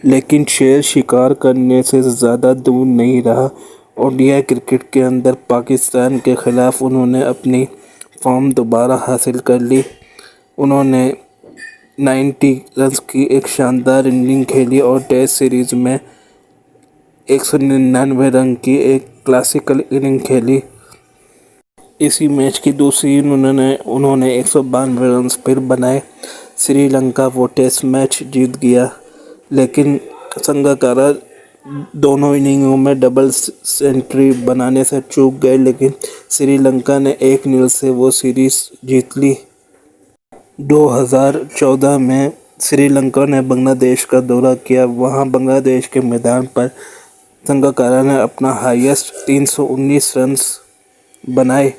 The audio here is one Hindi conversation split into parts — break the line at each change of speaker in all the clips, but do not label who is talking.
लेकिन शेर शिकार करने से ज़्यादा दूर नहीं रहा। ओडीआई क्रिकेट के अंदर पाकिस्तान के ख़िलाफ़ उन्होंने अपनी फॉर्म दोबारा हासिल कर ली। उन्होंने 90 रन्स की एक शानदार इनिंग खेली और टेस्ट सीरीज़ में 199 रन की एक क्लासिकल इनिंग खेली। इसी मैच की दूसरी उन्होंने 192 रन फिर बनाए। श्रीलंका वो टेस्ट मैच जीत गया, लेकिन संगकारा दोनों इनिंगों में डबल सेंचुरी बनाने से चूक गए, लेकिन श्रीलंका ने 1-0 से वो सीरीज़ जीत ली। 2014 में श्रीलंका ने बांग्लादेश का दौरा किया। वहां बांग्लादेश के मैदान पर संगकारा ने अपना हाईएस्ट 319 रन्स बनाए।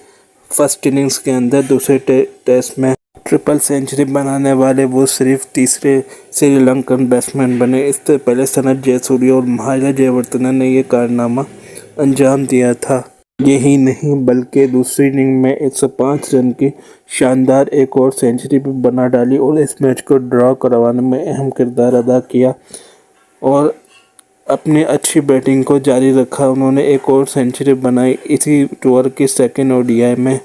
फर्स्ट इनिंग्स के अंदर दूसरे टेस्ट में ट्रिपल सेंचुरी बनाने वाले वो सिर्फ तीसरे श्रीलंकन बैट्समैन बने। इससे पहले सनथ जयसूर्या और महाला जयवर्धने ने ये कारनामा अंजाम दिया था। यही नहीं बल्कि दूसरी इनिंग में 105 रन की शानदार एक और सेंचुरी भी बना डाली और इस मैच को ड्रॉ करवाने में अहम किरदार अदा किया और अपनी अच्छी बैटिंग को जारी रखा। उन्होंने एक और सेंचुरी बनाई इसी टूर की सेकेंड ओडीआई में।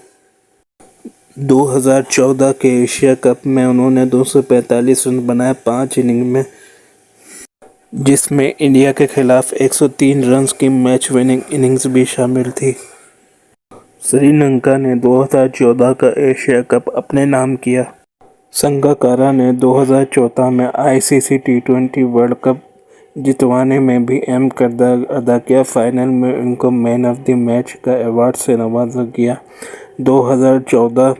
2014 के एशिया कप में उन्होंने 245 रन बनाए 5 इनिंग में, जिसमें इंडिया के खिलाफ 103 रन्स की मैच विनिंग इनिंग्स भी शामिल थी। श्रीलंका ने 2014 का एशिया कप अपने नाम किया। संगकारा ने 2014 में आईसीसी टी20 वर्ल्ड कप जितवाने में भी अहम किरदार अदा किया। फाइनल में उनको मैन ऑफ द मैच का अवार्ड से नवाजा गया। 2014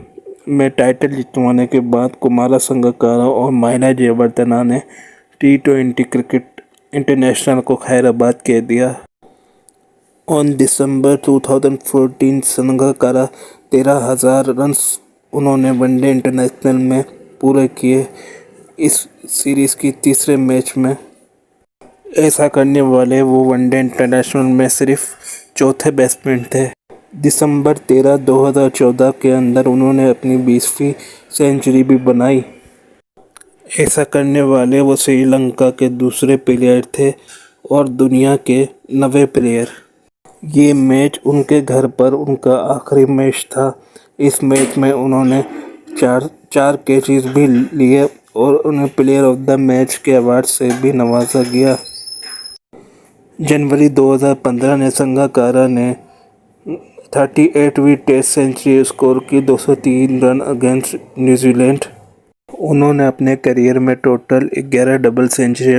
में टाइटल जितवाने के बाद कुमारा संगकारा और महिला जयवर्धने ने टी20 क्रिकेट इंटरनेशनल को खैराबाद कह दिया। ऑन दिसंबर 2014 संगकारा 13,000 रन्स उन्होंने वनडे इंटरनेशनल में पूरे किए। इस सीरीज़ की तीसरे मैच में ऐसा करने वाले वो वनडे इंटरनेशनल में सिर्फ चौथे बैट्समैन थे। दिसंबर 13, 2014 के अंदर उन्होंने अपनी 20वीं सेंचुरी भी बनाई। ऐसा करने वाले वो श्रीलंका के दूसरे प्लेयर थे और दुनिया के 9वें प्लेयर। ये मैच उनके घर पर उनका आखिरी मैच था। इस मैच में उन्होंने चार कैचेस भी लिए और उन्हें प्लेयर ऑफ द मैच के अवार्ड से भी नवाजा गया। जनवरी 2015 में संगकारा ने 38वीं टेस्ट सेंचुरी स्कोर की 203 रन अगेंस्ट न्यूजीलैंड। उन्होंने अपने करियर में टोटल 11 डबल सेंचुरी